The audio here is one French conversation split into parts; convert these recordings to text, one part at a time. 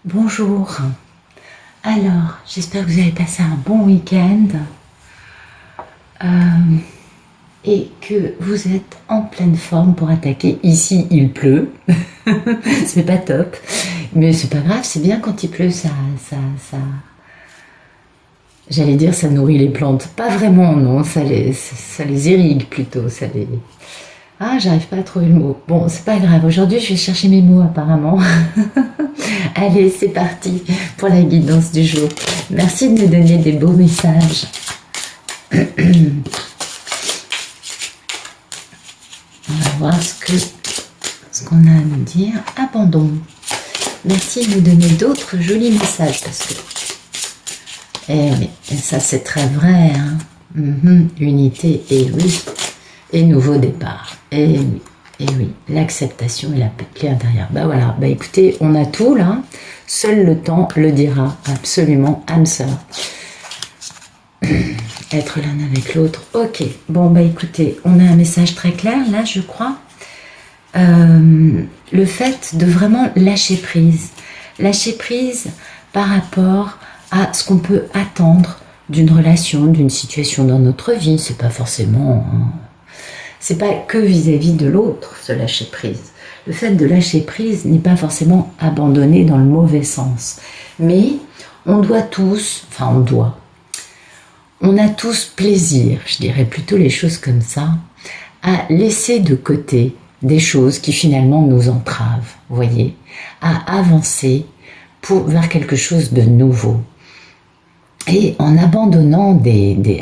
Bonjour. Alors, j'espère que vous avez passé un bon week-end et que vous êtes en pleine forme pour attaquer. Ici, il pleut. C'est pas top, mais c'est pas grave. C'est bien quand il pleut, ça. J'allais dire, ça nourrit les plantes. Pas vraiment, non. Ça les irrigue plutôt. Ah, j'arrive pas à trouver le mot. Bon, c'est pas grave. Aujourd'hui, je vais chercher mes mots apparemment. Allez, c'est parti pour la guidance du jour. Merci de me donner des beaux messages. On va voir ce qu'on a à nous dire. Abandon. Merci de me donner d'autres jolis messages parce que... Eh oui, et ça c'est très vrai. Hein. Unité, et oui. Et nouveau départ. Et oui. Et oui, l'acceptation et la clé intérieure. Bah voilà, bah écoutez, on a tout là. Seul le temps le dira. Absolument, âme sœur. Être l'un avec l'autre. Ok, bon bah écoutez, on a un message très clair là, je crois. Le fait de vraiment lâcher prise. Lâcher prise par rapport à ce qu'on peut attendre d'une relation, d'une situation dans notre vie. C'est pas forcément... C'est pas que vis-à-vis de l'autre, ce lâcher prise. Le fait de lâcher prise n'est pas forcément abandonner dans le mauvais sens. Mais on doit tous, on a tous plaisir, je dirais plutôt les choses comme ça, à laisser de côté des choses qui finalement nous entravent, vous voyez, à avancer vers quelque chose de nouveau. Et en abandonnant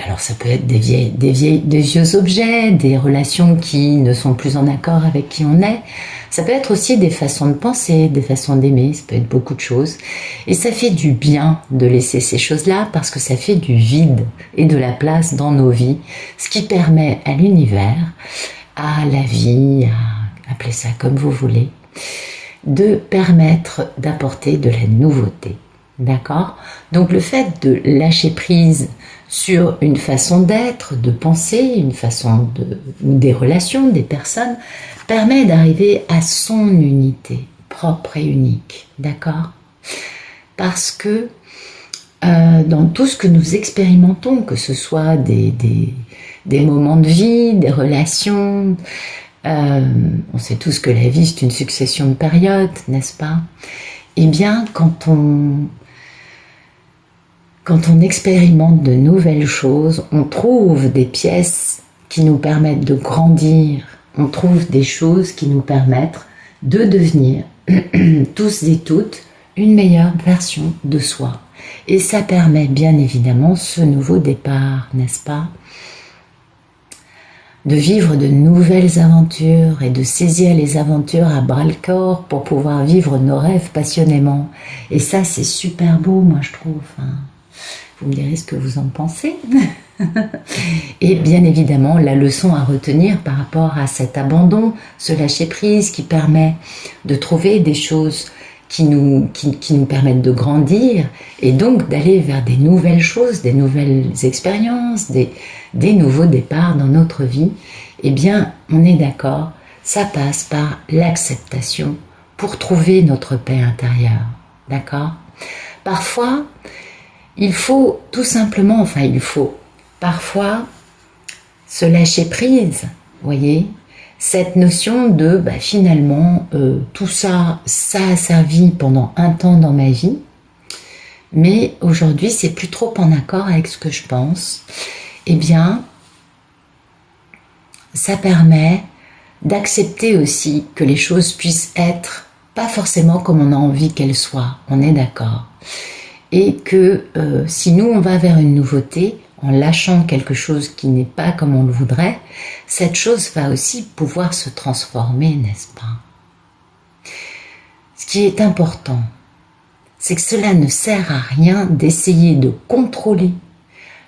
alors ça peut être des vieux objets, des relations qui ne sont plus en accord avec qui on est. Ça peut être aussi des façons de penser, des façons d'aimer, ça peut être beaucoup de choses. Et ça fait du bien de laisser ces choses-là parce que ça fait du vide et de la place dans nos vies, ce qui permet à l'univers, à la vie, appelez ça comme vous voulez, de permettre d'apporter de la nouveauté. D'accord? Donc le fait de lâcher prise sur une façon d'être, de penser, une façon des relations, des personnes, permet d'arriver à son unité propre et unique. D'accord? Parce que dans tout ce que nous expérimentons, que ce soit des moments de vie, des relations, on sait tous que la vie c'est une succession de périodes, n'est-ce pas? Eh bien, quand on expérimente de nouvelles choses, on trouve des pièces qui nous permettent de grandir, on trouve des choses qui nous permettent de devenir, tous et toutes, une meilleure version de soi. Et ça permet bien évidemment ce nouveau départ, n'est-ce pas? De vivre de nouvelles aventures et de saisir les aventures à bras-le-corps pour pouvoir vivre nos rêves passionnément. Et ça, c'est super beau, moi, je trouve. Vous me direz ce que vous en pensez. Et bien évidemment, la leçon à retenir par rapport à cet abandon, ce lâcher-prise qui permet de trouver des choses qui nous permettent de grandir et donc d'aller vers des nouvelles choses, des nouvelles expériences, des nouveaux départs dans notre vie, eh bien, on est d'accord, ça passe par l'acceptation pour trouver notre paix intérieure, d'accord? Parfois, il faut tout simplement, parfois se lâcher prise, voyez, cette notion de finalement tout ça a servi pendant un temps dans ma vie, mais aujourd'hui c'est plus trop en accord avec ce que je pense. Eh bien, ça permet d'accepter aussi que les choses puissent être pas forcément comme on a envie qu'elles soient, on est d'accord. Et que si nous on va vers une nouveauté, en lâchant quelque chose qui n'est pas comme on le voudrait, cette chose va aussi pouvoir se transformer, n'est-ce pas? Ce qui est important, c'est que cela ne sert à rien d'essayer de contrôler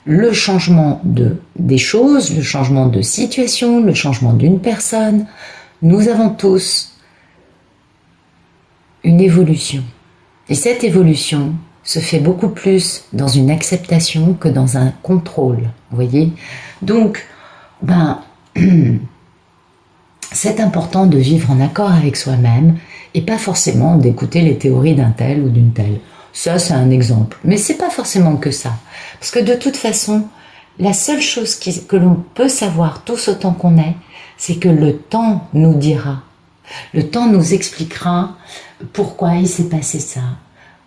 le changement des choses, le changement de situation, le changement d'une personne. Nous avons tous une évolution. Et cette évolution se fait beaucoup plus dans une acceptation que dans un contrôle, vous voyez? Donc, c'est important de vivre en accord avec soi-même et pas forcément d'écouter les théories d'un tel ou d'une telle. Ça, c'est un exemple. Mais c'est pas forcément que ça. Parce que de toute façon, la seule chose que l'on peut savoir tous autant qu'on est, c'est que le temps nous dira. Le temps nous expliquera pourquoi il s'est passé ça,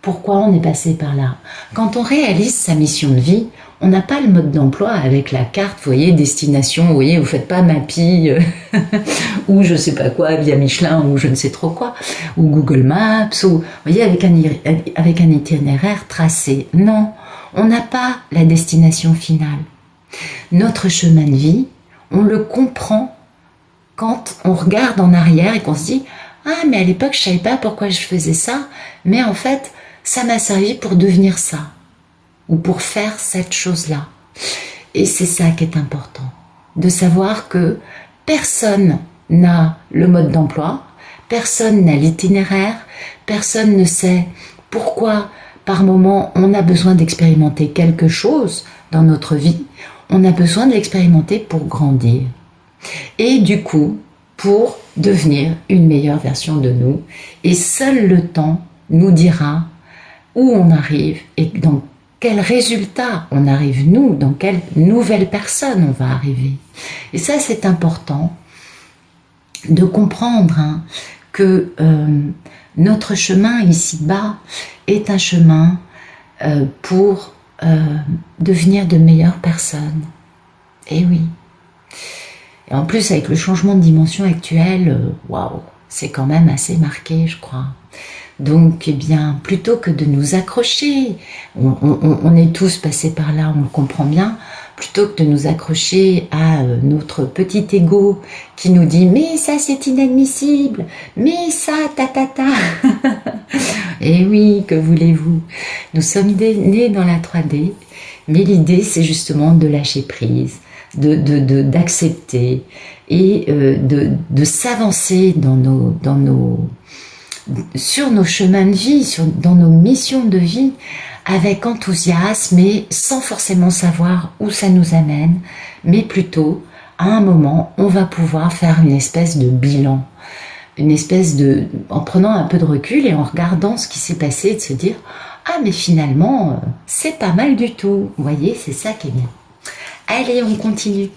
pourquoi on est passé par là. Quand on réalise sa mission de vie, on n'a pas le mode d'emploi avec la carte, vous voyez, destination, vous voyez, vous faites pas Mappy ou je sais pas quoi, via Michelin ou je ne sais trop quoi, ou Google Maps, ou vous voyez, avec un itinéraire tracé. Non, on n'a pas la destination finale. Notre chemin de vie, on le comprend quand on regarde en arrière et qu'on se dit « Ah, mais à l'époque, je savais pas pourquoi je faisais ça, mais en fait, ça m'a servi pour devenir ça, ou pour faire cette chose-là. » Et c'est ça qui est important, de savoir que personne n'a le mode d'emploi, personne n'a l'itinéraire, personne ne sait pourquoi, par moment, on a besoin d'expérimenter quelque chose dans notre vie, on a besoin de l'expérimenter pour grandir. Et du coup, pour devenir une meilleure version de nous. Et seul le temps nous dira où on arrive et dans quel résultat on arrive nous, dans quelle nouvelle personne on va arriver. Et ça, c'est important de comprendre que notre chemin ici-bas est un chemin pour devenir de meilleures personnes. Et oui. Et en plus, avec le changement de dimension actuel, waouh, c'est quand même assez marqué, je crois. Donc, eh bien, plutôt que de nous accrocher, on est tous passés par là, on le comprend bien, plutôt que de nous accrocher à notre petit ego qui nous dit « mais ça c'est inadmissible, mais ça ta ta ta ». Et oui, que voulez-vous? Nous sommes nés dans la 3D, mais l'idée c'est justement de lâcher prise, d'accepter et de s'avancer sur nos chemins de vie, dans nos missions de vie, avec enthousiasme et sans forcément savoir où ça nous amène, mais plutôt, à un moment, on va pouvoir faire une espèce de bilan, en prenant un peu de recul et en regardant ce qui s'est passé, de se dire « Ah, mais finalement, c'est pas mal du tout ». Vous voyez, c'est ça qui est bien. Allez, on continue.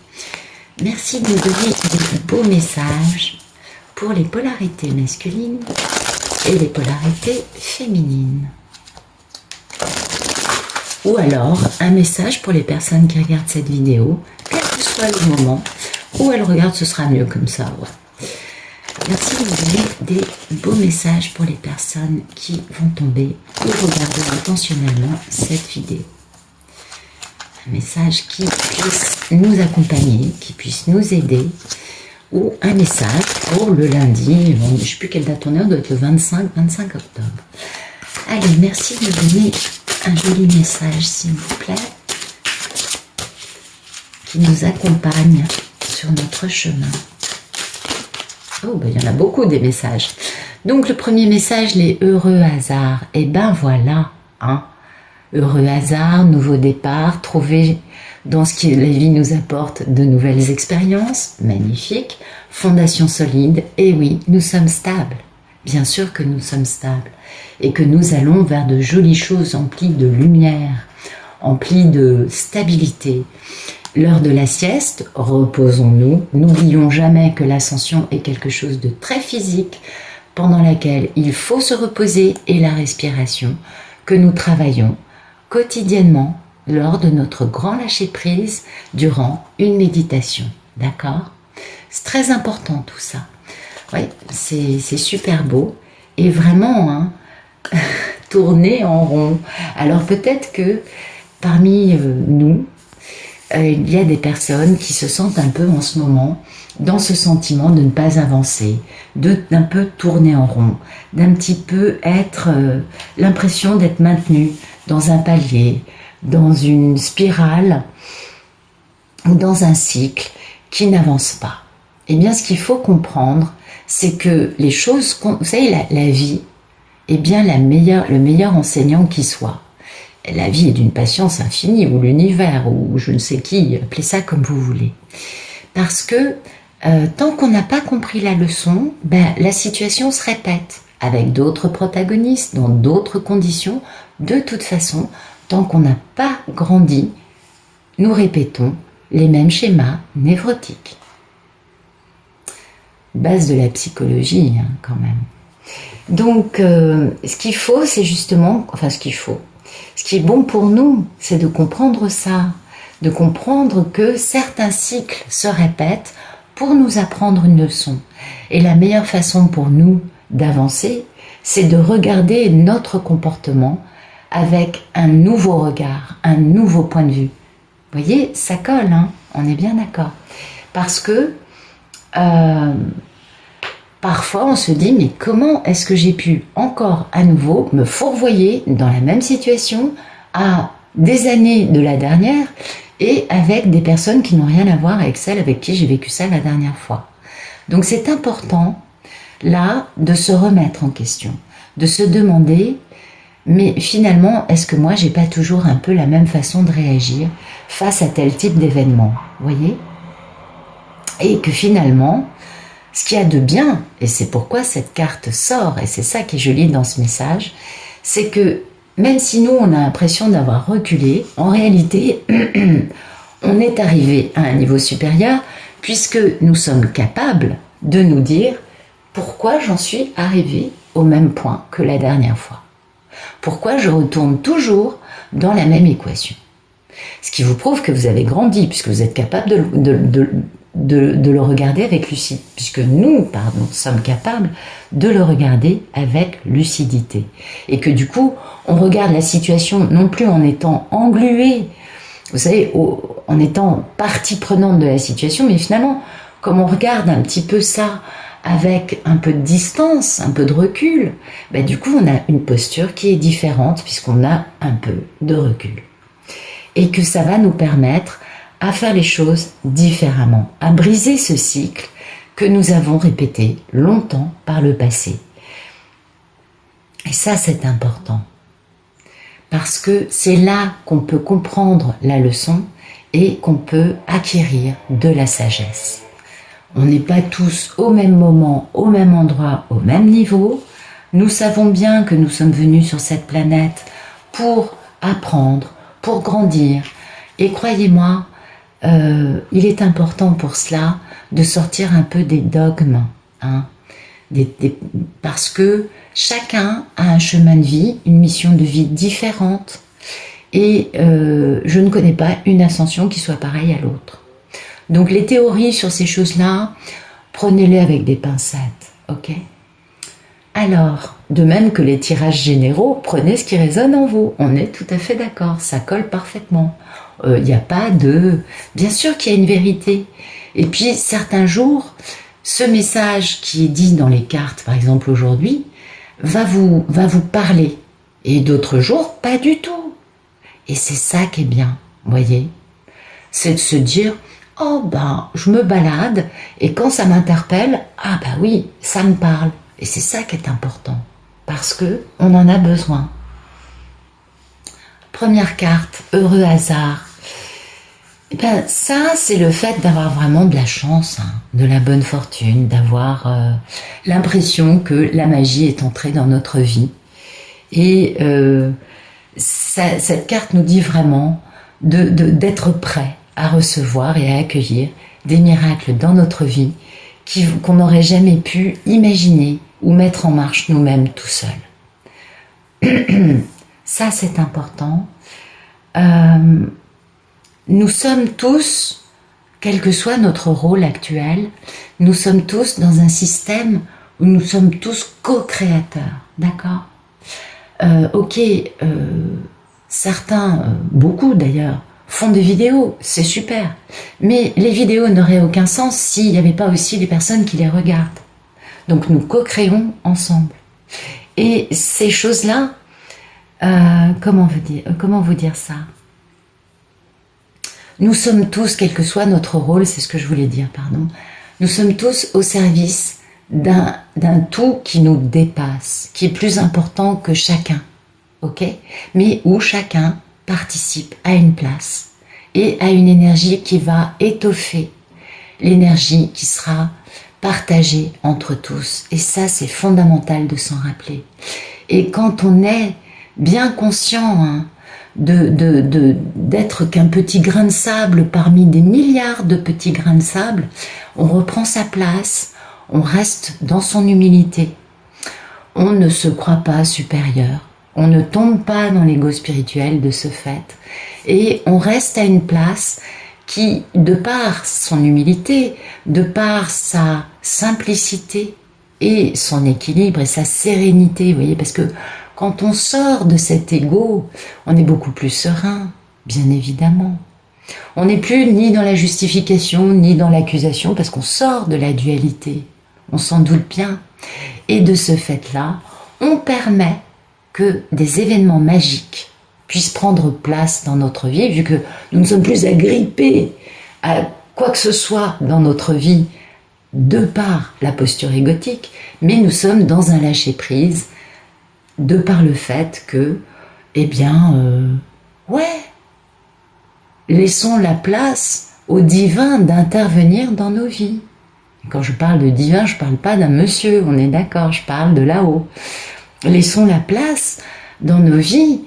Merci de nous donner des beaux messages pour les polarités masculines et les polarités féminines. Ou alors, un message pour les personnes qui regardent cette vidéo, quel que soit le moment où elles regardent, ce sera mieux comme ça. Ouais. Merci de nous donner des beaux messages pour les personnes qui vont tomber ou regarder intentionnellement cette vidéo. Un message qui puisse nous accompagner, qui puisse nous aider, ou un message pour le lundi, je ne sais plus quelle date on est, on doit être le 25 octobre. Allez, merci de me donner un joli message, s'il vous plaît, qui nous accompagne sur notre chemin. Oh, ben, il y en a beaucoup des messages. Donc, le premier message, les heureux hasards. Et ben voilà, hein. Heureux hasard, nouveau départ, trouver dans ce que la vie nous apporte de nouvelles expériences, magnifique, fondation solide, et oui, nous sommes stables, bien sûr que nous sommes stables, et que nous allons vers de jolies choses emplies de lumière, emplies de stabilité. L'heure de la sieste, reposons-nous, n'oublions jamais que l'ascension est quelque chose de très physique, pendant laquelle il faut se reposer, et la respiration, que nous travaillons quotidiennement lors de notre grand lâcher-prise durant une méditation. D'accord? C'est très important tout ça. Oui, c'est super beau. Et vraiment, hein, tourner en rond. Alors peut-être que parmi nous, il y a des personnes qui se sentent un peu en ce moment dans ce sentiment de ne pas avancer, d'un peu tourner en rond, d'un petit peu être l'impression d'être maintenu dans un palier, dans une spirale ou dans un cycle qui n'avance pas. Eh bien, ce qu'il faut comprendre, c'est que les choses, vous savez, la vie est bien le meilleur enseignant qui soit. La vie est d'une patience infinie, ou l'univers, ou je ne sais qui, appelez ça comme vous voulez. Parce que Tant qu'on n'a pas compris la leçon, la situation se répète avec d'autres protagonistes, dans d'autres conditions. De toute façon, tant qu'on n'a pas grandi, nous répétons les mêmes schémas névrotiques. Base de la psychologie, hein, quand même. Donc, ce qu'il faut, c'est justement... Enfin, ce qu'il faut. Ce qui est bon pour nous, c'est de comprendre ça. De comprendre que certains cycles se répètent pour nous apprendre une leçon. Et la meilleure façon pour nous d'avancer, c'est de regarder notre comportement avec un nouveau regard, un nouveau point de vue. Vous voyez, ça colle, hein, on est bien d'accord. Parce que parfois on se dit, mais comment est-ce que j'ai pu encore à nouveau me fourvoyer dans la même situation à des années de la dernière et avec des personnes qui n'ont rien à voir avec celles avec qui j'ai vécu ça la dernière fois. Donc c'est important, là, de se remettre en question, de se demander, mais finalement, est-ce que moi, j'ai pas toujours un peu la même façon de réagir face à tel type d'événement, vous voyez? Et que finalement, ce qu'il y a de bien, et c'est pourquoi cette carte sort, et c'est ça qui est joli dans ce message, c'est que même si nous, on a l'impression d'avoir reculé, en réalité, on est arrivé à un niveau supérieur, puisque nous sommes capables de nous dire pourquoi j'en suis arrivé au même point que la dernière fois. Pourquoi je retourne toujours dans la même équation. Ce qui vous prouve que vous avez grandi, puisque vous êtes capable de le regarder avec lucidité, puisque nous, sommes capables de le regarder avec lucidité. Et que du coup, on regarde la situation non plus en étant englué, vous savez, en étant partie prenante de la situation, mais finalement, comme on regarde un petit peu ça avec un peu de distance, un peu de recul, du coup, on a une posture qui est différente puisqu'on a un peu de recul. Et que ça va nous permettre à faire les choses différemment, à briser ce cycle que nous avons répété longtemps par le passé. Et ça, c'est important. Parce que c'est là qu'on peut comprendre la leçon et qu'on peut acquérir de la sagesse. On n'est pas tous au même moment, au même endroit, au même niveau. Nous savons bien que nous sommes venus sur cette planète pour apprendre, pour grandir. Et croyez-moi, il est important pour cela de sortir un peu des dogmes, hein, parce que chacun a un chemin de vie, une mission de vie différente. Et je ne connais pas une ascension qui soit pareille à l'autre. Donc les théories sur ces choses-là, prenez-les avec des pincettes, ok? Alors, de même que les tirages généraux, prenez ce qui résonne en vous. On est tout à fait d'accord, ça colle parfaitement. Il n'y a pas de... Bien sûr qu'il y a une vérité. Et puis, certains jours, ce message qui est dit dans les cartes, par exemple aujourd'hui, va vous parler. Et d'autres jours, pas du tout. Et c'est ça qui est bien, voyez? C'est de se dire... Oh je me balade et quand ça m'interpelle, oui, ça me parle. Et c'est ça qui est important, parce que on en a besoin. Première carte, heureux hasard. Ça, c'est le fait d'avoir vraiment de la chance, hein, de la bonne fortune, d'avoir l'impression que la magie est entrée dans notre vie. Et cette carte nous dit vraiment d'être prêt à recevoir et à accueillir des miracles dans notre vie qu'on n'aurait jamais pu imaginer ou mettre en marche nous-mêmes tout seuls. Ça, c'est important. Nous sommes tous, quel que soit notre rôle actuel, nous sommes tous dans un système où nous sommes tous co-créateurs, d'accord? Certains, beaucoup d'ailleurs, font des vidéos, c'est super. Mais les vidéos n'auraient aucun sens s'il n'y avait pas aussi les personnes qui les regardent. Donc nous co-créons ensemble. Et ces choses-là, comment vous dire ça? Nous sommes tous, quel que soit notre rôle, c'est ce que je voulais dire, pardon, nous sommes tous au service d'un tout qui nous dépasse, qui est plus important que chacun, ok? Mais où chacun participe à une place et à une énergie qui va étoffer l'énergie qui sera partagée entre tous. Et ça, c'est fondamental de s'en rappeler. Et quand on est bien conscient hein, d'être qu'un petit grain de sable parmi des milliards de petits grains de sable, on reprend sa place, on reste dans son humilité. On ne se croit pas supérieur, on ne tombe pas dans l'ego spirituel de ce fait, et on reste à une place qui, de par son humilité, de par sa simplicité et son équilibre et sa sérénité, vous voyez, parce que quand on sort de cet ego, on est beaucoup plus serein, bien évidemment. On n'est plus ni dans la justification, ni dans l'accusation, parce qu'on sort de la dualité. On s'en doute bien. Et de ce fait-là, on permet que des événements magiques puissent prendre place dans notre vie, vu que nous ne sommes plus agrippés à quoi que ce soit dans notre vie de par la posture égotique, mais nous sommes dans un lâcher-prise de par le fait que, eh bien, laissons la place au divin d'intervenir dans nos vies. Quand je parle de divin, je ne parle pas d'un monsieur, on est d'accord, je parle de là-haut. Laissons la place dans nos vies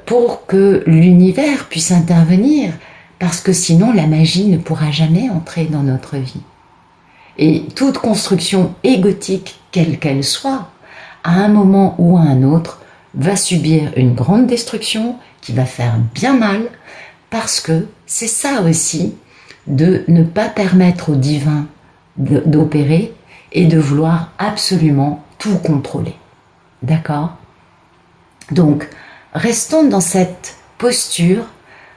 pour que l'univers puisse intervenir, parce que sinon la magie ne pourra jamais entrer dans notre vie. Et toute construction égotique, quelle qu'elle soit, à un moment ou à un autre, va subir une grande destruction qui va faire bien mal, parce que c'est ça aussi, de ne pas permettre au divin d'opérer et de vouloir absolument tout contrôler. D'accord? Donc, restons dans cette posture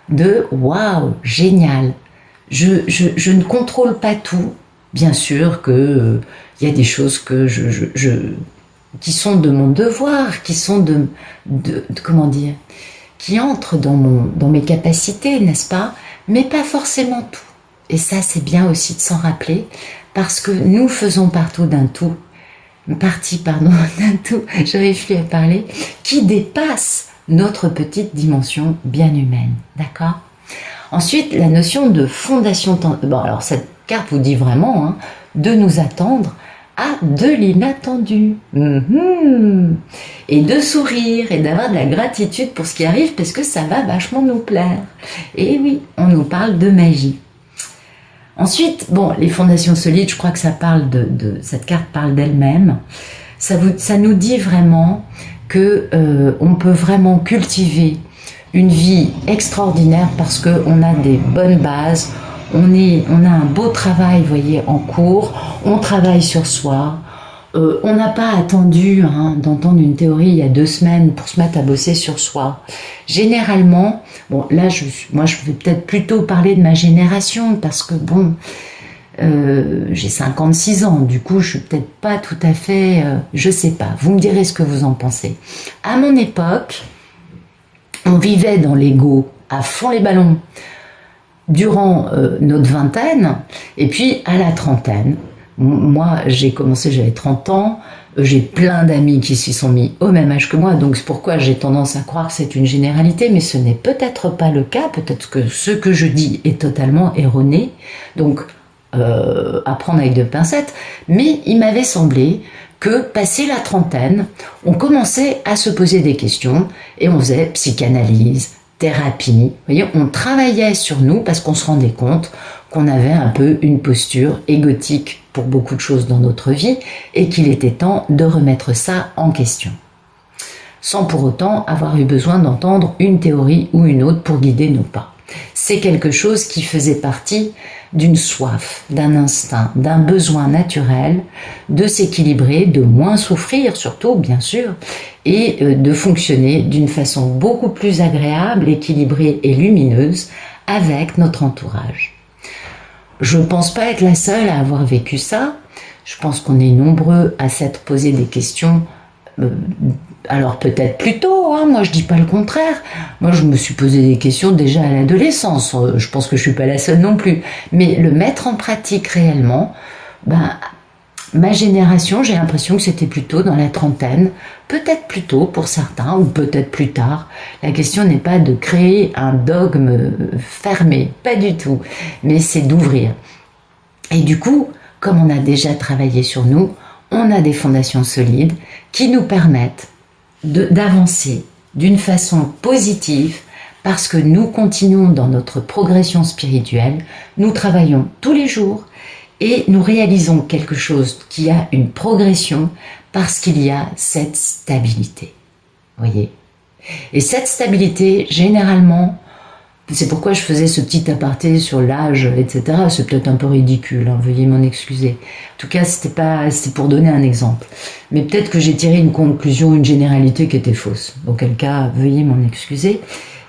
de « waouh, génial, je ne contrôle pas tout ». Bien sûr que y a des choses que qui sont de mon devoir, qui sont comment dire, qui entrent dans mes capacités, n'est-ce pas? Mais pas forcément tout. Et ça, c'est bien aussi de s'en rappeler, parce que nous faisons partie d'un tout, j'arrive plus à parler, qui dépasse notre petite dimension bien humaine, d'accord? Ensuite, la notion de fondation, bon, alors cette carte vous dit vraiment hein, de nous attendre à de l'inattendu, et de sourire et d'avoir de la gratitude pour ce qui arrive, parce que ça va vachement nous plaire. Et oui, on nous parle de magie. Ensuite, bon, les fondations solides, je crois que ça parle cette carte parle d'elle-même. Ça nous dit vraiment que on peut vraiment cultiver une vie extraordinaire parce que on a des bonnes bases, on a un beau travail, vous voyez, en cours, on travaille sur soi. On n'a pas attendu d'entendre une théorie il y a 2 semaines pour se mettre à bosser sur soi. Généralement, bon là moi je vais peut-être plutôt parler de ma génération parce que bon, j'ai 56 ans, du coup je suis peut-être pas tout à fait, je sais pas, vous me direz ce que vous en pensez. À mon époque, on vivait dans l'ego à fond les ballons durant notre vingtaine et puis à la trentaine. Moi, j'ai commencé, j'avais 30 ans, j'ai plein d'amis qui s'y sont mis au même âge que moi, donc c'est pourquoi j'ai tendance à croire que c'est une généralité, mais ce n'est peut-être pas le cas, peut-être que ce que je dis est totalement erroné, donc à prendre avec de pincettes, mais il m'avait semblé que, passé la trentaine, on commençait à se poser des questions, et on faisait psychanalyse, thérapie, vous voyez, on travaillait sur nous parce qu'on se rendait compte qu'on avait un peu une posture égotique pour beaucoup de choses dans notre vie et qu'il était temps de remettre ça en question. Sans pour autant avoir eu besoin d'entendre une théorie ou une autre pour guider nos pas. C'est quelque chose qui faisait partie d'une soif, d'un instinct, d'un besoin naturel de s'équilibrer, de moins souffrir surtout, bien sûr, et de fonctionner d'une façon beaucoup plus agréable, équilibrée et lumineuse avec notre entourage. Je ne pense pas être la seule à avoir vécu ça. Je pense qu'on est nombreux à s'être posé des questions. Alors peut-être plus tôt, moi je dis pas le contraire. Moi je me suis posé des questions déjà à l'adolescence. Je pense que je suis pas la seule non plus. Mais le mettre en pratique réellement, ma génération, j'ai l'impression que c'était plutôt dans la trentaine, peut-être plus tôt pour certains, ou peut-être plus tard. La question n'est pas de créer un dogme fermé, pas du tout, mais c'est d'ouvrir. Et du coup, comme on a déjà travaillé sur nous, on a des fondations solides qui nous permettent d'avancer d'une façon positive parce que nous continuons dans notre progression spirituelle, nous travaillons tous les jours et nous réalisons quelque chose qui a une progression parce qu'il y a cette stabilité. Voyez ? Et cette stabilité, généralement, c'est pourquoi je faisais ce petit aparté sur l'âge, etc. C'est peut-être un peu ridicule, hein, veuillez m'en excuser. En tout cas, c'était pour donner un exemple. Mais peut-être que j'ai tiré une conclusion, une généralité qui était fausse. Dans quel cas, veuillez m'en excuser.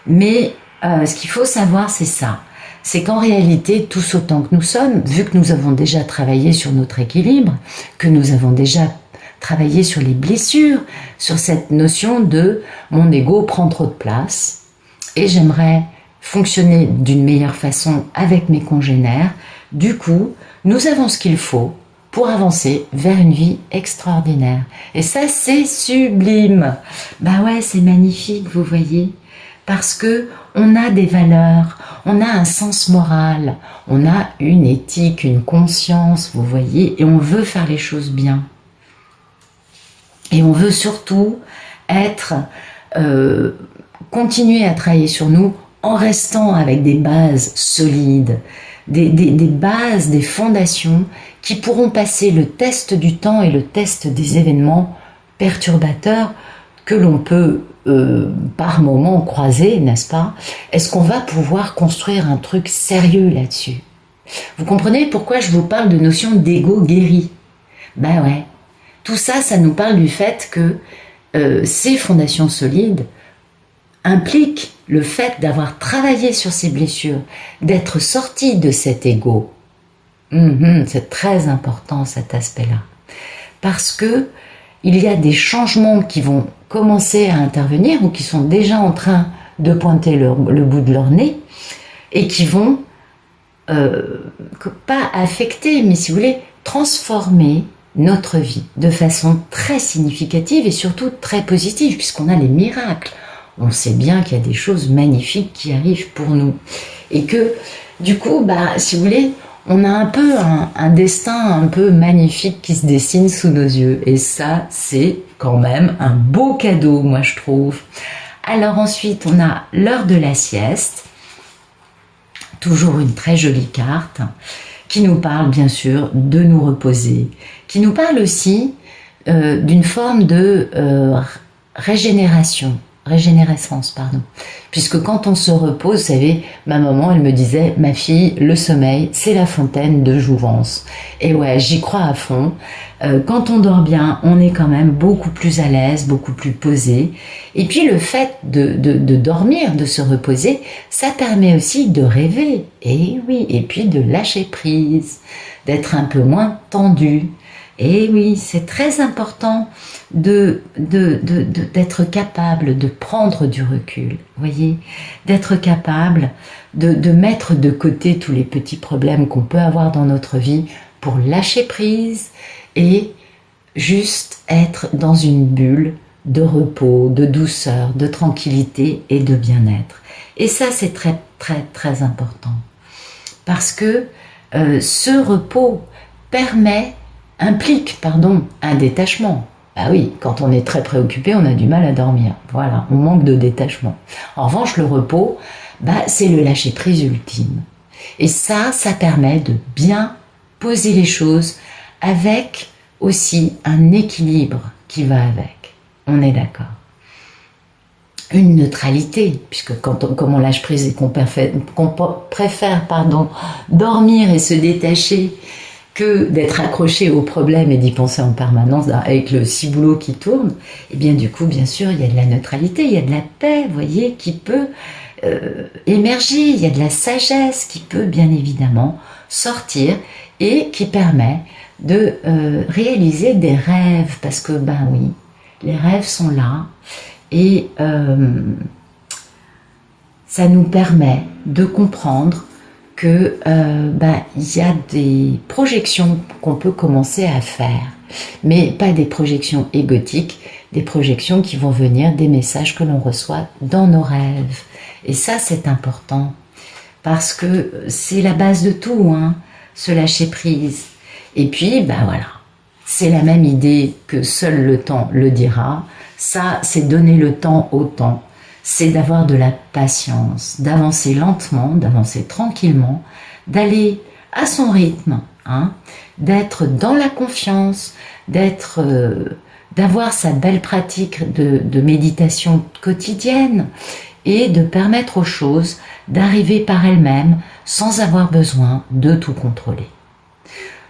Mais ce qu'il faut savoir, c'est ça. C'est qu'en réalité, tous autant que nous sommes, vu que nous avons déjà travaillé sur notre équilibre, que nous avons déjà travaillé sur les blessures, sur cette notion de mon ego prend trop de place et j'aimerais fonctionner d'une meilleure façon avec mes congénères. Du coup, nous avons ce qu'il faut pour avancer vers une vie extraordinaire. Et ça, c'est sublime. Bah ouais, c'est magnifique, vous voyez. Parce que on a des valeurs, on a un sens moral, on a une éthique, une conscience, vous voyez, et on veut faire les choses bien. Et on veut surtout continuer à travailler sur nous en restant avec des bases solides, des bases, des fondations qui pourront passer le test du temps et le test des événements perturbateurs que l'on peut par moment croiser, n'est-ce pas? Est-ce qu'on va pouvoir construire un truc sérieux là-dessus? Vous comprenez pourquoi je vous parle de notion d'ego guéri? Ben ouais, tout ça, ça nous parle du fait que ces fondations solides impliquent le fait d'avoir travaillé sur ces blessures, d'être sorti de cet ego. C'est très important cet aspect-là. Parce que il y a des changements qui vont commencer à intervenir ou qui sont déjà en train de pointer le bout de leur nez et qui vont pas affecter, mais si vous voulez, transformer notre vie de façon très significative et surtout très positive puisqu'on a les miracles. On sait bien qu'il y a des choses magnifiques qui arrivent pour nous et que du coup, si vous voulez, on a un peu un destin un peu magnifique qui se dessine sous nos yeux et ça, c'est quand même un beau cadeau, moi je trouve. Alors ensuite, on a l'heure de la sieste, toujours une très jolie carte qui nous parle bien sûr de nous reposer, qui nous parle aussi d'une forme de régénérescence, puisque quand on se repose, vous savez, ma maman, elle me disait, ma fille, le sommeil, c'est la fontaine de jouvence. Et ouais, j'y crois à fond. Quand on dort bien, on est quand même beaucoup plus à l'aise, beaucoup plus posé. Et puis le fait de dormir, de se reposer, ça permet aussi de rêver. Et oui, et puis de lâcher prise, d'être un peu moins tendu. Et oui, c'est très important d'être capable de prendre du recul, voyez, d'être capable de mettre de côté tous les petits problèmes qu'on peut avoir dans notre vie pour lâcher prise et juste être dans une bulle de repos, de douceur, de tranquillité et de bien-être. Et ça, c'est très, très, très important. Parce que ce repos implique un détachement. Ah oui, quand on est très préoccupé, on a du mal à dormir. Voilà, on manque de détachement. En revanche, le repos, c'est le lâcher-prise ultime. Et ça permet de bien poser les choses avec aussi un équilibre qui va avec. On est d'accord. Une neutralité, puisque comme on lâche prise et qu'on préfère dormir et se détacher que d'être accroché au problème et d'y penser en permanence avec le ciboulot qui tourne, et bien du coup, bien sûr, il y a de la neutralité, il y a de la paix, vous voyez, qui peut émerger, il y a de la sagesse qui peut bien évidemment sortir et qui permet de réaliser des rêves, parce que oui, les rêves sont là et ça nous permet de comprendre que y a des projections qu'on peut commencer à faire, mais pas des projections égotiques, des projections qui vont venir des messages que l'on reçoit dans nos rêves. Et ça, c'est important, parce que c'est la base de tout, hein. se lâcher prise. Et puis, ben voilà, c'est la même idée que seul le temps le dira. Ça, c'est donner le temps au temps. C'est d'avoir de la patience, d'avancer lentement, d'avancer tranquillement, d'aller à son rythme, hein, d'être dans la confiance, d'avoir sa belle pratique de méditation quotidienne et de permettre aux choses d'arriver par elles-mêmes sans avoir besoin de tout contrôler.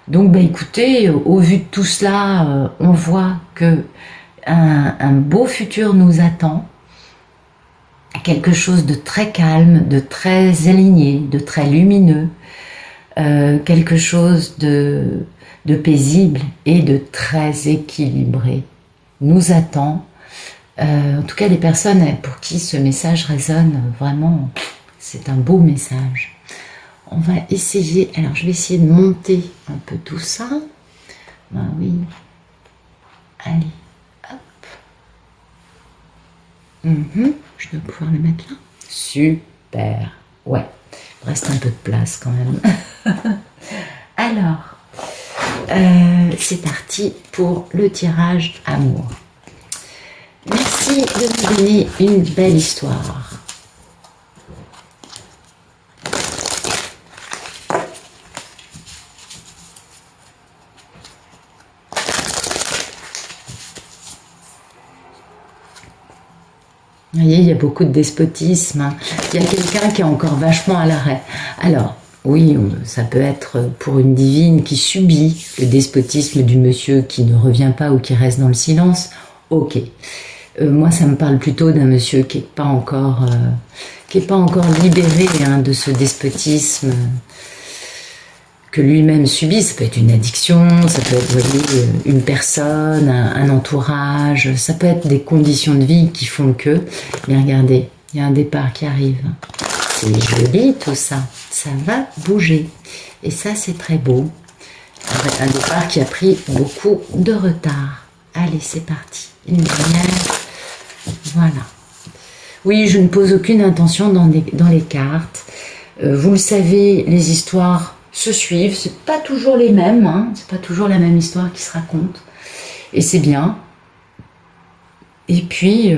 Donc, ben, écoutez, au vu de tout cela, on voit que un beau futur nous attend, quelque chose de très calme, de très aligné, de très lumineux, quelque chose de paisible et de très équilibré nous attend. En tout cas, les personnes pour qui ce message résonne, vraiment, c'est un beau message. On va essayer, alors je vais essayer de monter un peu tout ça. Ben oui, allez, hop. Je dois pouvoir le mettre là. Super, ouais, il reste un peu de place quand même. Alors, c'est parti pour le tirage amour. Merci de nous donner une belle histoire. Vous voyez, il y a beaucoup de despotisme. Il y a quelqu'un qui est encore vachement à l'arrêt. Alors, oui, ça peut être pour une divine qui subit le despotisme du monsieur qui ne revient pas ou qui reste dans le silence. Ok. Moi, ça me parle plutôt d'un monsieur qui n'est pas encore libéré, hein, de ce despotisme que lui-même subit. Ça peut être une addiction, ça peut être, vous voyez, une personne, un entourage, ça peut être des conditions de vie qui font que... Mais regardez, il y a un départ qui arrive. C'est joli tout ça, ça va bouger. Et ça, c'est très beau. Un départ qui a pris beaucoup de retard. Allez, c'est parti. Une dernière. Voilà. Oui, je ne pose aucune intention dans les cartes. Vous le savez, les histoires se suivent. C'est pas toujours les mêmes, hein. C'est pas toujours la même histoire qui se raconte. Et c'est bien. Et puis,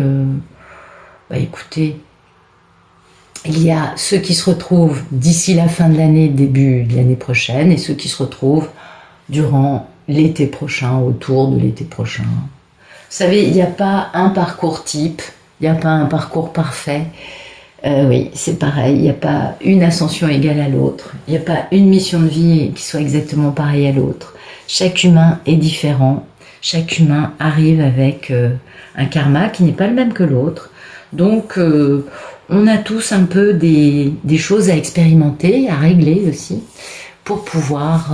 bah écoutez, il y a ceux qui se retrouvent d'ici la fin de l'année, début de l'année prochaine, et ceux qui se retrouvent durant l'été prochain, autour de l'été prochain. Vous savez, il n'y a pas un parcours type, il n'y a pas un parcours parfait. Oui, c'est pareil, il n'y a pas une ascension égale à l'autre, il n'y a pas une mission de vie qui soit exactement pareille à l'autre. Chaque humain est différent, chaque humain arrive avec un karma qui n'est pas le même que l'autre. Donc, on a tous un peu des choses à expérimenter, à régler aussi, pour pouvoir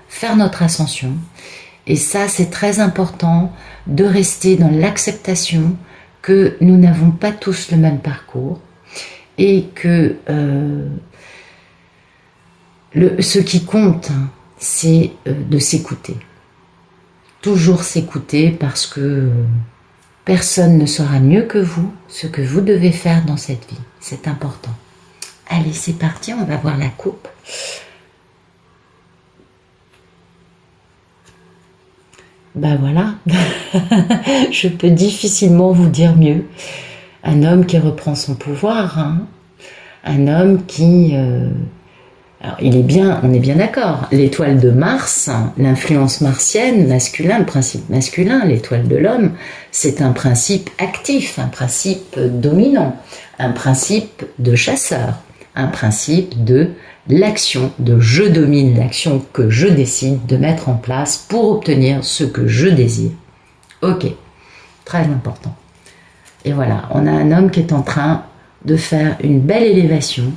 faire notre ascension. Et ça, c'est très important de rester dans l'acceptation que nous n'avons pas tous le même parcours et que ce qui compte, c'est de s'écouter. Toujours s'écouter parce que personne ne saura mieux que vous ce que vous devez faire dans cette vie. C'est important. Allez, c'est parti, on va voir la coupe. Ben voilà, je peux difficilement vous dire mieux. Un homme qui reprend son pouvoir, hein. Un homme qui... alors, il est bien, on est bien d'accord, l'étoile de Mars, l'influence martienne, masculin, le principe masculin, l'étoile de l'homme, c'est un principe actif, un principe dominant, un principe de chasseur, un principe de l'action, de je domine l'action que je décide de mettre en place pour obtenir ce que je désire. Ok, très important. Et voilà, on a un homme qui est en train de faire une belle élévation,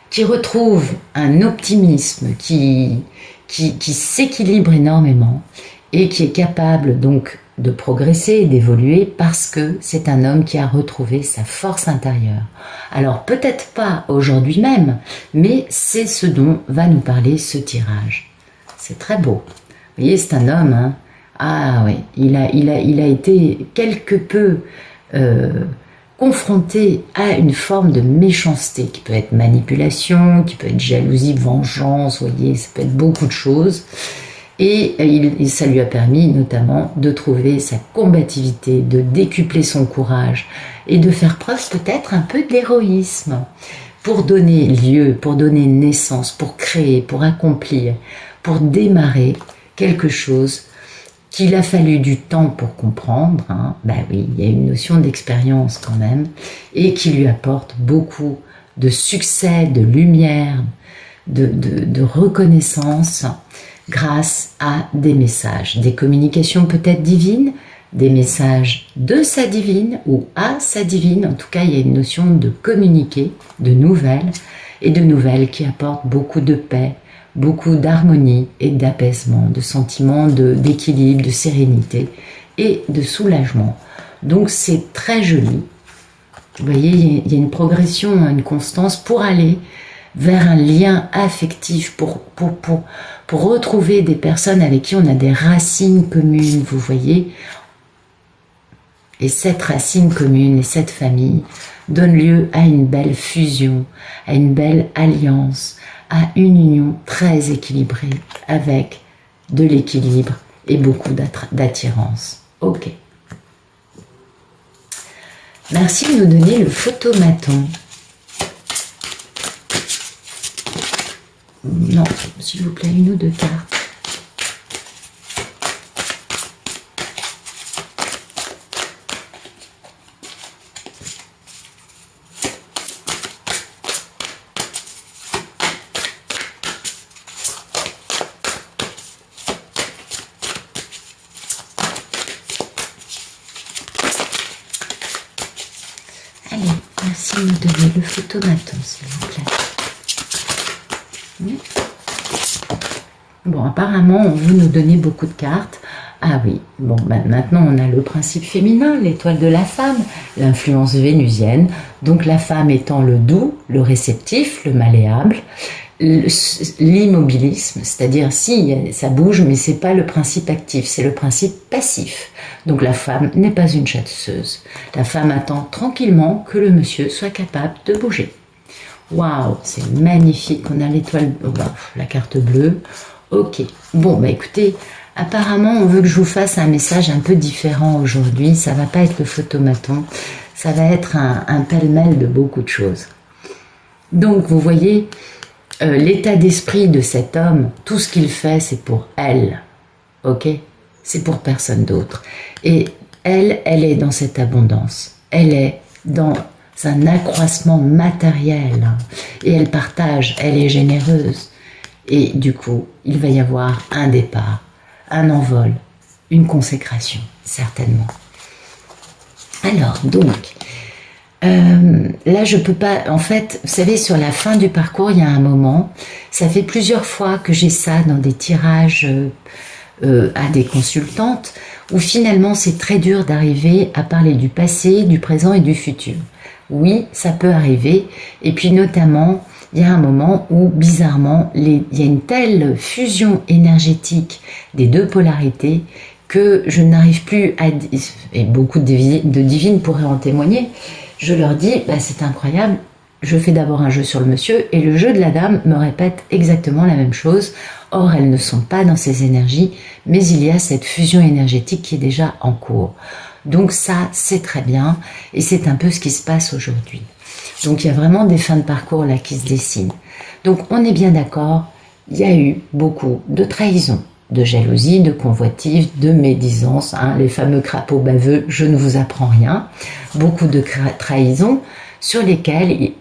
qui retrouve un optimisme, qui s'équilibre énormément et qui est capable donc de progresser et d'évoluer parce que c'est un homme qui a retrouvé sa force intérieure. Alors peut-être pas aujourd'hui même, mais c'est ce dont va nous parler ce tirage. C'est très beau. Vous voyez, c'est un homme, hein. Ah oui, il a été quelque peu confronté à une forme de méchanceté qui peut être manipulation, qui peut être jalousie, vengeance, vous voyez, ça peut être beaucoup de choses. Et ça lui a permis notamment de trouver sa combativité, de décupler son courage et de faire preuve peut-être un peu d'héroïsme pour donner lieu, pour donner naissance, pour créer, pour accomplir, pour démarrer quelque chose qu'il a fallu du temps pour comprendre. Ben oui, il y a une notion d'expérience quand même, et qui lui apporte beaucoup de succès, de lumière, de reconnaissance, grâce à des messages, des communications peut-être divines, des messages de sa divine ou à sa divine. En tout cas, il y a une notion de communiquer, de nouvelles, et de nouvelles qui apportent beaucoup de paix, beaucoup d'harmonie et d'apaisement, de sentiments d'équilibre, de sérénité et de soulagement. Donc c'est très joli. Vous voyez, il y a une progression, une constance pour aller vers un lien affectif, pour retrouver des personnes avec qui on a des racines communes, vous voyez. Et cette racine commune et cette famille donne lieu à une belle fusion, à une belle alliance, à une union très équilibrée avec de l'équilibre et beaucoup d'attirance. Ok. Merci de nous donner le photomaton. Non, s'il vous plaît, une ou deux cartes. Allez, merci de nous donner le photomaton, s'il vous plaît. Bon, apparemment, on veut nous donner beaucoup de cartes. Ah oui, bon, ben maintenant on a le principe féminin, l'étoile de la femme, l'influence vénusienne. Donc la femme étant le doux, le réceptif, le malléable, l'immobilisme, c'est-à-dire si ça bouge, mais c'est pas le principe actif, c'est le principe passif. Donc la femme n'est pas une chasseuse. La femme attend tranquillement que le monsieur soit capable de bouger. Waouh, c'est magnifique. On a l'étoile, la carte bleue. Ok. Bon, bah écoutez, apparemment, on veut que je vous fasse un message un peu différent aujourd'hui. Ça va pas être le photomaton. Ça va être un pêle-mêle de beaucoup de choses. Donc, vous voyez, l'état d'esprit de cet homme, tout ce qu'il fait, c'est pour elle. Ok? C'est pour personne d'autre. Et elle est dans cette abondance. Elle est dans un accroissement matériel. Et elle partage, elle est généreuse. Et du coup, il va y avoir un départ, un envol, une consécration, certainement. Alors, donc, là, je peux pas... En fait, vous savez, sur la fin du parcours, il y a un moment, ça fait plusieurs fois que j'ai ça dans des tirages à des consultantes, où finalement, c'est très dur d'arriver à parler du passé, du présent et du futur. Oui, ça peut arriver. Et puis, notamment, il y a un moment où, bizarrement, il y a une telle fusion énergétique des deux polarités que je n'arrive plus à... Et beaucoup de divines pourraient en témoigner. Je leur dis, bah, c'est incroyable, je fais d'abord un jeu sur le monsieur et le jeu de la dame me répète exactement la même chose. Or, elles ne sont pas dans ces énergies, mais il y a cette fusion énergétique qui est déjà en cours. Donc ça, c'est très bien et c'est un peu ce qui se passe aujourd'hui. Donc il y a vraiment des fins de parcours là qui se dessinent. Donc on est bien d'accord, il y a eu beaucoup de trahisons, de jalousie, de convoitise, de médisance, les fameux crapauds baveux, je ne vous apprends rien. Beaucoup de trahisons sur lesquelles,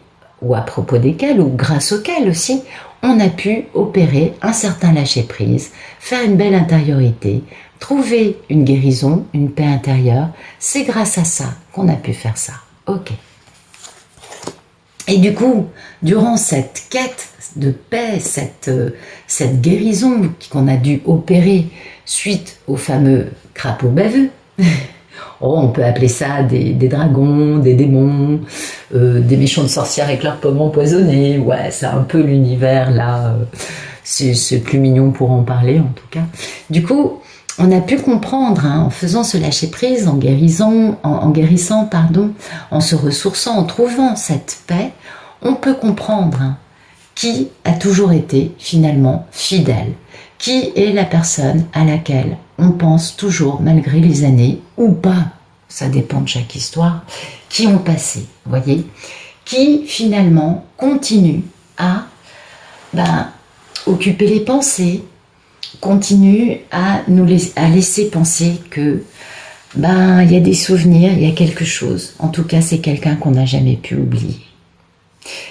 ou à propos desquelles, ou grâce auxquelles aussi, on a pu opérer un certain lâcher-prise, faire une belle intériorité, trouver une guérison, une paix intérieure. C'est grâce à ça qu'on a pu faire ça. Ok. Et du coup, durant cette quête de paix, cette guérison qu'on a dû opérer suite au fameux crapaud baveux, on peut appeler ça des dragons, des démons, des méchantes sorcières avec leurs pommes empoisonnées, ouais, c'est un peu l'univers là, c'est plus mignon pour en parler en tout cas. Du coup, on a pu comprendre, en faisant ce lâcher-prise, en guérissant, en se ressourçant, en trouvant cette paix, on peut comprendre qui a toujours été finalement fidèle, qui est la personne à laquelle on pense toujours malgré les années, ou pas, ça dépend de chaque histoire, qui ont passé, vous voyez, qui finalement continue à occuper les pensées, continue à laisser penser que il y a des souvenirs, il y a quelque chose. En tout cas, c'est quelqu'un qu'on n'a jamais pu oublier.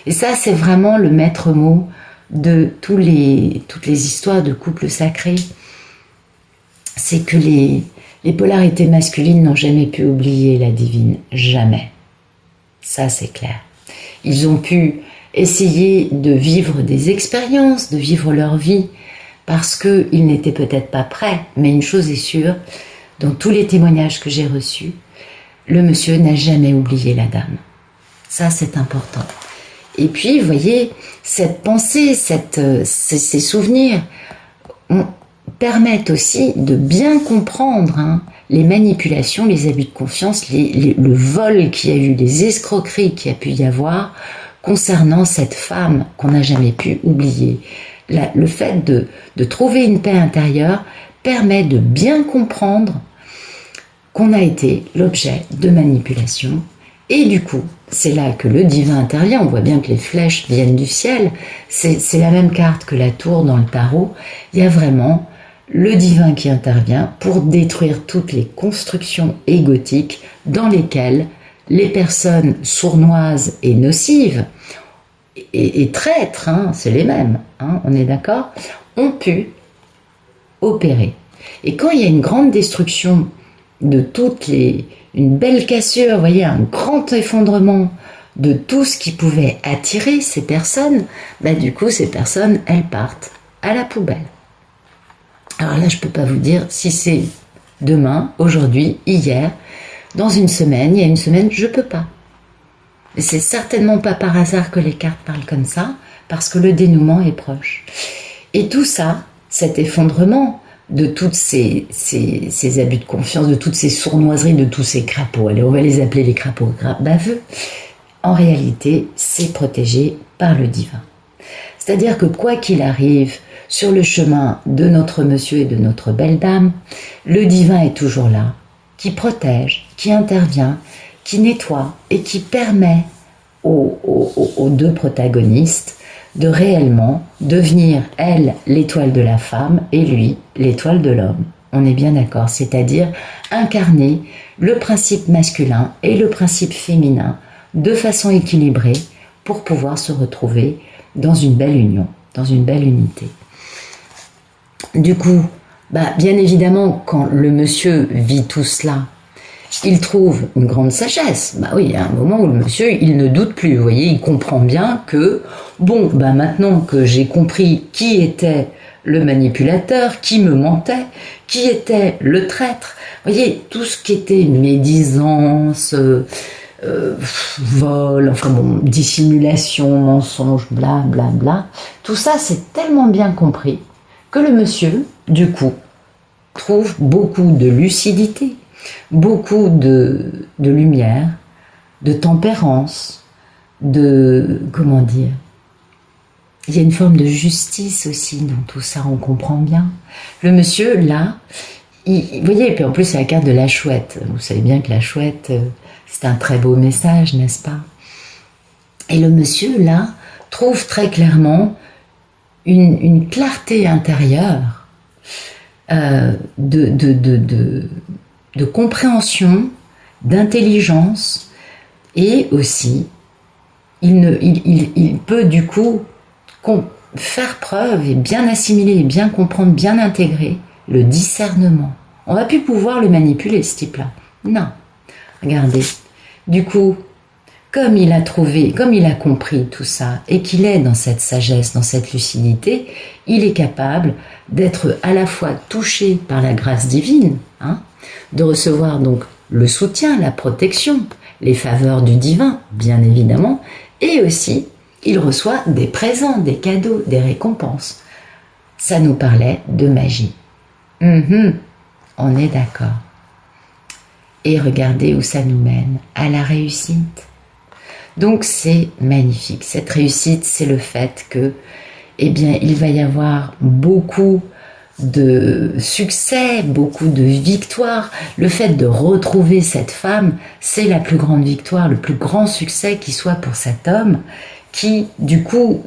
Et ça, c'est vraiment le maître mot de toutes les histoires de couples sacrés. C'est que les polarités masculines n'ont jamais pu oublier la divine. Jamais. Ça, c'est clair. Ils ont pu essayer de vivre des expériences, de vivre leur vie, parce qu'ils n'étaient peut-être pas prêts. Mais une chose est sûre, dans tous les témoignages que j'ai reçus, le monsieur n'a jamais oublié la dame. Ça, c'est important. Et puis, vous voyez, cette pensée, ces souvenirs permettent aussi de bien comprendre les manipulations, les abus de confiance, le vol qu'il y a eu, les escroqueries qu'il y a pu y avoir concernant cette femme qu'on n'a jamais pu oublier. Le fait de trouver une paix intérieure permet de bien comprendre qu'on a été l'objet de manipulation. Et du coup, c'est là que le divin intervient. On voit bien que les flèches viennent du ciel. C'est la même carte que la tour dans le tarot. Il y a vraiment le divin qui intervient pour détruire toutes les constructions égotiques dans lesquelles les personnes sournoises et nocives et traîtres, c'est les mêmes, on est d'accord, ont pu opérer. Et quand il y a une grande destruction de une belle cassure, vous voyez, un grand effondrement de tout ce qui pouvait attirer ces personnes, du coup, ces personnes, elles partent à la poubelle. Alors là, je ne peux pas vous dire si c'est demain, aujourd'hui, hier, dans une semaine, il y a une semaine, je ne peux pas. Et c'est certainement pas par hasard que les cartes parlent comme ça, parce que le dénouement est proche. Et tout ça, cet effondrement de tous ces abus de confiance, de toutes ces sournoiseries, de tous ces crapauds, allez, on va les appeler les crapauds baveux, en réalité, c'est protégé par le divin. C'est-à-dire que quoi qu'il arrive sur le chemin de notre monsieur et de notre belle dame, le divin est toujours là, qui protège, qui intervient, qui nettoie et qui permet aux deux protagonistes de réellement devenir, elle, l'étoile de la femme et lui, l'étoile de l'homme. On est bien d'accord, c'est-à-dire incarner le principe masculin et le principe féminin de façon équilibrée pour pouvoir se retrouver dans une belle union, dans une belle unité. Du coup, bien évidemment, quand le monsieur vit tout cela, il trouve une grande sagesse. Oui, il y a un moment où le monsieur, il ne doute plus. Vous voyez, il comprend bien que, maintenant que j'ai compris qui était le manipulateur, qui me mentait, qui était le traître, vous voyez, tout ce qui était médisance, vol, dissimulation, mensonge, bla bla bla, tout ça, c'est tellement bien compris que le monsieur, du coup, trouve beaucoup de lucidité, beaucoup de lumière, de tempérance, comment dire, il y a une forme de justice aussi dans tout ça, on comprend bien. Le monsieur, là, vous voyez, et puis en plus c'est la carte de la chouette. Vous savez bien que la chouette, c'est un très beau message, n'est-ce pas? Et le monsieur, là, trouve très clairement une clarté intérieure de compréhension, d'intelligence, et aussi il peut du coup faire preuve et bien assimiler, bien comprendre, bien intégrer le discernement. On va plus pouvoir le manipuler, ce type-là. Non. Regardez. Du coup, comme il a compris tout ça et qu'il est dans cette sagesse, dans cette lucidité, il est capable d'être à la fois touché par la grâce divine, de recevoir donc le soutien, la protection, les faveurs du divin, bien évidemment, et aussi il reçoit des présents, des cadeaux, des récompenses. Ça nous parlait de magie. On est d'accord. Et regardez où ça nous mène, à la réussite. Donc c'est magnifique. Cette réussite, c'est le fait que, eh bien, il va y avoir beaucoup de succès, beaucoup de victoires. Le fait de retrouver cette femme, c'est la plus grande victoire, le plus grand succès qui soit pour cet homme qui, du coup,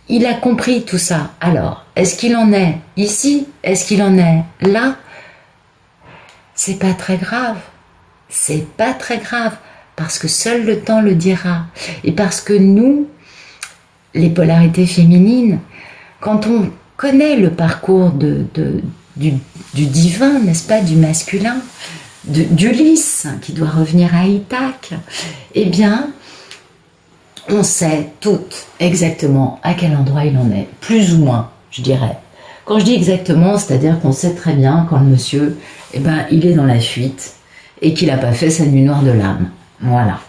il a compris tout ça. Alors, est-ce qu'il en est ici? Est-ce qu'il en est là? C'est pas très grave. C'est pas très grave parce que seul le temps le dira. Et parce que nous, les polarités féminines, quand on connaît le parcours du divin, n'est-ce pas, du masculin, d'Ulysse, qui doit revenir à Ithaque, eh bien, on sait toutes exactement à quel endroit il en est, plus ou moins, je dirais. Quand je dis exactement, c'est-à-dire qu'on sait très bien quand le monsieur, eh ben, il est dans la fuite et qu'il n'a pas fait sa nuit noire de l'âme. Voilà.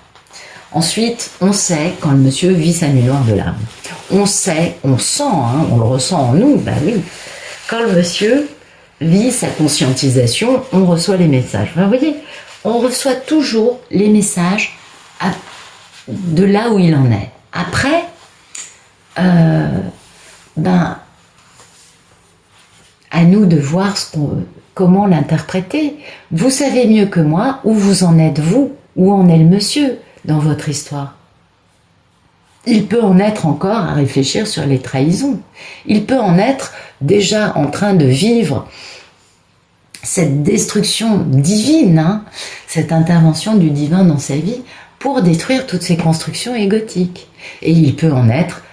Ensuite, on sait quand le monsieur vit sa nuit noire de l'âme. On sait, on sent, hein, on le ressent en nous, bah oui. Quand le monsieur vit sa conscientisation, on reçoit les messages. Enfin, vous voyez, on reçoit toujours les messages de là où il en est. Après, ben, à nous de voir comment l'interpréter. Vous savez mieux que moi où vous en êtes vous, où en est le monsieur dans votre histoire. Il peut en être encore à réfléchir sur les trahisons. Il peut en être déjà en train de vivre cette destruction divine, hein, cette intervention du divin dans sa vie pour détruire toutes ces constructions égotiques. Et il peut en être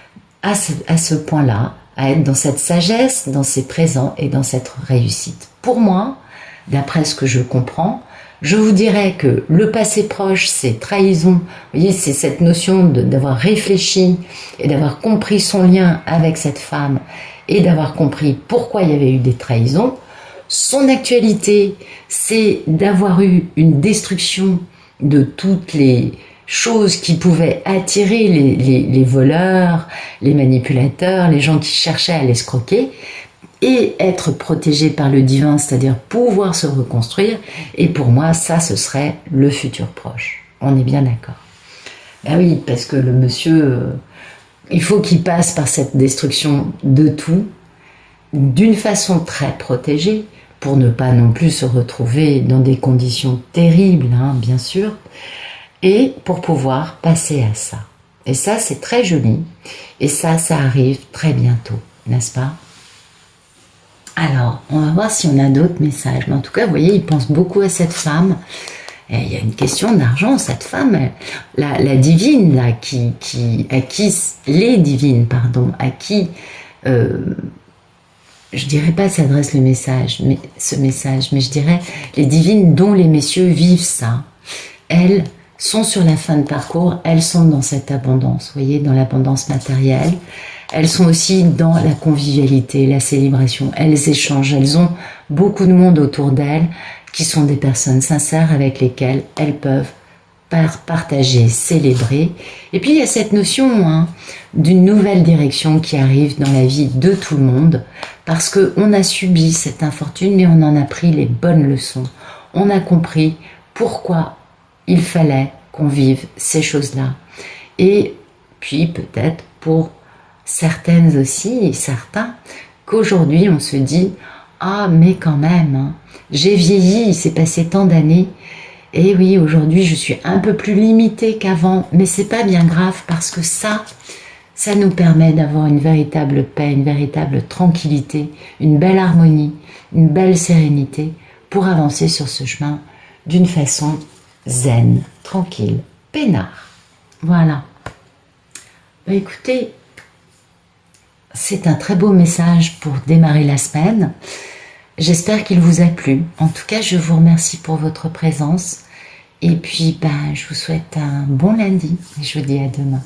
à ce point-là, à être dans cette sagesse, dans ces présents et dans cette réussite. Pour moi, d'après ce que je comprends, je vous dirais que le passé proche, c'est trahison. Vous voyez, c'est cette notion d'avoir réfléchi et d'avoir compris son lien avec cette femme et d'avoir compris pourquoi il y avait eu des trahisons. Son actualité, c'est d'avoir eu une destruction de toutes les choses qui pouvaient attirer les voleurs, les manipulateurs, les gens qui cherchaient à l'escroquer, et être protégé par le divin, c'est-à-dire pouvoir se reconstruire. Et pour moi, ça, ce serait le futur proche. On est bien d'accord. Ben oui, parce que le monsieur, il faut qu'il passe par cette destruction de tout, d'une façon très protégée, pour ne pas non plus se retrouver dans des conditions terribles, hein, bien sûr, et pour pouvoir passer à ça. Et ça, c'est très joli. Et ça arrive très bientôt, n'est-ce pas? Alors, on va voir si on a d'autres messages. Mais en tout cas, vous voyez, il pense beaucoup à cette femme. Et il y a une question d'argent. Cette femme, la divine, là, les divines, pardon, à qui, je dirais pas s'adresse ce message, mais je dirais les divines dont les messieurs vivent ça. Elles sont sur la fin de parcours, elles sont dans cette abondance, vous voyez, dans l'abondance matérielle. Elles sont aussi dans la convivialité, la célébration. Elles échangent, elles ont beaucoup de monde autour d'elles qui sont des personnes sincères avec lesquelles elles peuvent partager, célébrer. Et puis il y a cette notion, hein, d'une nouvelle direction qui arrive dans la vie de tout le monde parce qu'on a subi cette infortune mais on en a pris les bonnes leçons. On a compris pourquoi il fallait qu'on vive ces choses-là. Et puis peut-être pour certaines aussi et certains qu'aujourd'hui on se dit « Ah mais quand même, hein, j'ai vieilli, il s'est passé tant d'années et oui aujourd'hui je suis un peu plus limitée qu'avant mais c'est pas bien grave parce que ça nous permet d'avoir une véritable paix, une véritable tranquillité, une belle harmonie, une belle sérénité pour avancer sur ce chemin d'une façon zen, tranquille, peinard. » Voilà. Bah, écoutez, c'est un très beau message pour démarrer la semaine. J'espère qu'il vous a plu. En tout cas, je vous remercie pour votre présence. Et puis, je vous souhaite un bon lundi. Et je vous dis à demain.